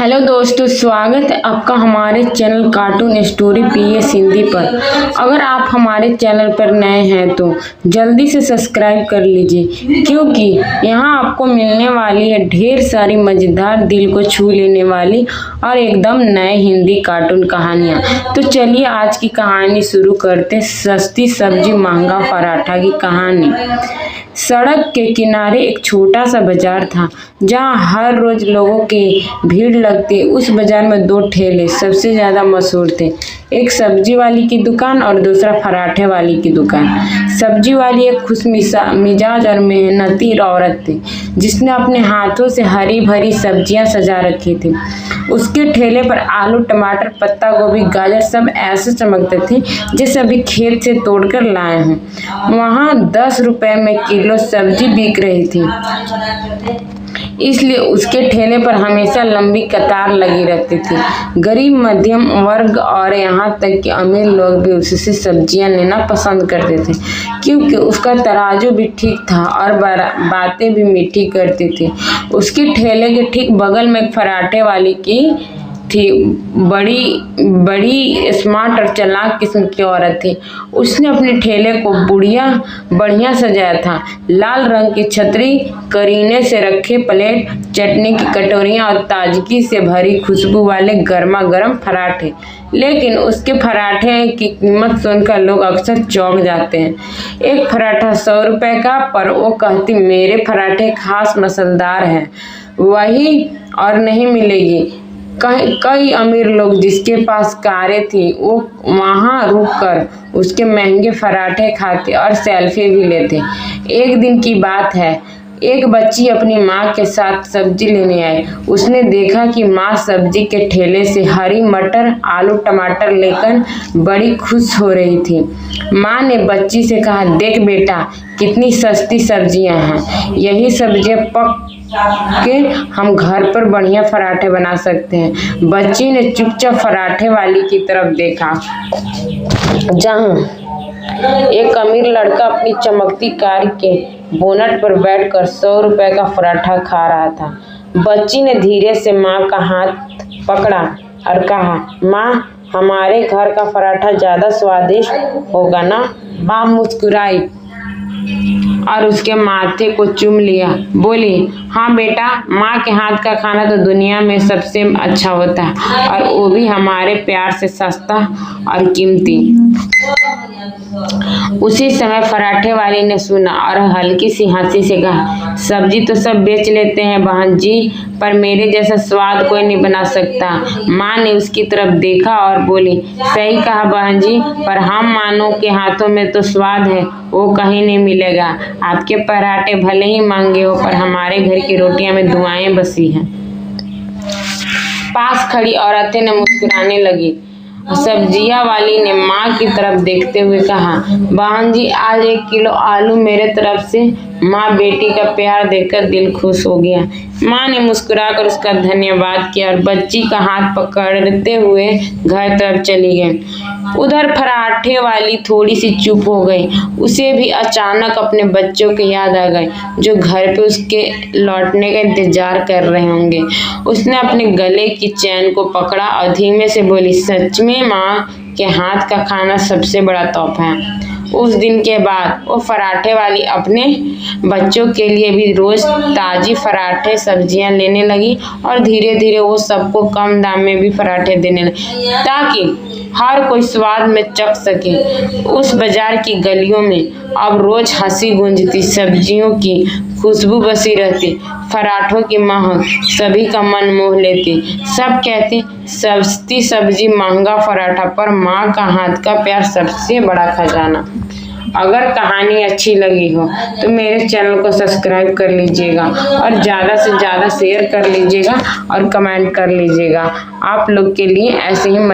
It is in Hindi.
हेलो दोस्तों, स्वागत है आपका हमारे channel cartoon story PS Hindi पर। अगर आप हमारे चैनल पर नए हैं तो जल्दी से सब्सक्राइब कर लीजिए, क्योंकि यहाँ आपको मिलने वाली है ढेर सारी मज़ेदार, दिल को छू लेने वाली और एकदम नए हिंदी कार्टून कहानियाँ। तो चलिए आज की कहानी शुरू करते हैं। सस्ती सब्जी महंगा पराठा की कहानी। सड़क के किनारे एक छोटा सा बाजार था, जहाँ हर रोज लोगों की भीड़ लगती। उस बाजार में दो ठेले सबसे ज्यादा मशहूर थे, एक सब्जी वाली की दुकान और दूसरा पराठे वाली की दुकान। सब्जी वाली एक खुशमिजाज और मेहनती औरत थी, जिसने अपने हाथों से हरी भरी सब्जियां सजा रखी थी। उसके ठेले पर आलू, टमाटर, पत्ता गोभी, गाजर सब ऐसे चमकते थे जैसे अभी खेत से तोड़कर लाए हों। वहाँ 10 रुपए में किलो सब्जी बिक रही थी, इसलिए उसके ठेले पर हमेशा लंबी कतार लगी रहती थी। गरीब, मध्यम वर्ग और यहाँ तक कि अमीर लोग भी उससे सब्जियां लेना पसंद करते थे, क्योंकि उसका तराजू भी ठीक था और बातें भी मीठी करती थी। उसके ठेले के ठीक बगल में एक पराठे वाली की थी। बड़ी स्मार्ट और चालाक किस्म की औरत थी। उसने अपने ठेले को बढ़िया सजाया था। लाल रंग की छतरी, करीने से रखे प्लेट, चटनी की कटोरियां और ताजगी से भरी खुशबू वाले गर्मा गर्म पराठे। लेकिन उसके पराठे की कीमत सुनकर लोग अक्सर चौंक जाते हैं। एक पराठा 100 रुपए का, पर वो कहती मेरे पराठे खास मसालेदार हैं, वही और नहीं मिलेगी। कई अमीर लोग जिसके पास कारें थी, वो वहां रुककर उसके महंगे पराठे खाते और सेल्फी भी लेते। एक दिन की बात है, एक बच्ची अपनी माँ के साथ सब्जी लेने आई। उसने देखा कि माँ सब्जी के ठेले से हरी मटर, आलू, टमाटर लेकर बड़ी खुश हो रही थी। माँ ने बच्ची से कहा, देख बेटा, कितनी सस्ती सब्जियां हैं। यही सब्जियां पक के हम घर पर बढ़िया पराठे बना सकते हैं। बच्ची ने चुपचाप पराठे वाली की तरफ देखा, जहां एक अमीर लड़का अपनी चमकती कार के बोनट पर बैठकर 100 रुपए का पराठा खा रहा था। बच्ची ने धीरे से माँ का हाथ पकड़ा और कहा, माँ, हमारे घर का पराठा ज्यादा स्वादिष्ट होगा ना? माँ मुस्कुराई और उसके माथे को चूम लिया। बोली, हाँ बेटा, माँ के हाथ का खाना तो दुनिया में सबसे अच्छा होता है, और वो भी हमारे प्यार से सस्ता और कीमती। उसी समय पराठे वाली ने सुना और हल्की सी हंसी से कहा, सब्जी तो सब बेच लेते हैं बहन जी, पर मेरे जैसा स्वाद कोई नहीं बना सकता। माँ ने उसकी तरफ देखा और बोली, सही कहा बहन जी, पर हम मानों के हाथों में तो स्वाद है, वो कहीं नहीं मिलेगा। आपके पराठे भले ही महंगे हो, पर हमारे घर की रोटियां में दुआएं बसी हैं। पास खड़ी औरतें ने मुस्कुराने लगी। सब्जियां वाली ने माँ की तरफ देखते हुए कहा, बहन जी, आज 1 किलो आलू मेरे तरफ से। माँ बेटी का प्यार देखकर दिल खुश हो गया। माँ ने मुस्कुराकर उसका धन्यवाद किया और बच्ची का हाथ पकड़ते हुए घर तरफ चली गई। उधर पराठे वाली थोड़ी सी चुप हो गई। उसे भी अचानक अपने बच्चों की याद आ गई, जो घर पे उसके लौटने का इंतजार कर रहे होंगे। उसने अपने गले की चैन को पकड़ा और धीमे से बोली, सच में माँ के हाथ का खाना सबसे बड़ा तोहफा है। उस दिन के बाद वो पराठे वाली अपने बच्चों के लिए भी रोज ताजी पराठे सब्जियां लेने लगी, और धीरे धीरे वो सबको कम दाम में भी पराठे देने लगी, ताकि हर कोई स्वाद में चख सके। उस बाजार की गलियों में अब रोज हंसी गूंजती, सब्जियों की खुशबू बसी रहती, पराठों की महक सभी का मन मोह लेती। सब कहते, सस्ती सब्जी महंगा पराठा, पर माँ का हाथ का प्यार सबसे बड़ा खजाना। अगर कहानी अच्छी लगी हो तो मेरे चैनल को सब्सक्राइब कर लीजिएगा और ज़्यादा से ज़्यादा शेयर कर लीजिएगा और कमेंट कर लीजिएगा। आप लोग के लिए ऐसे ही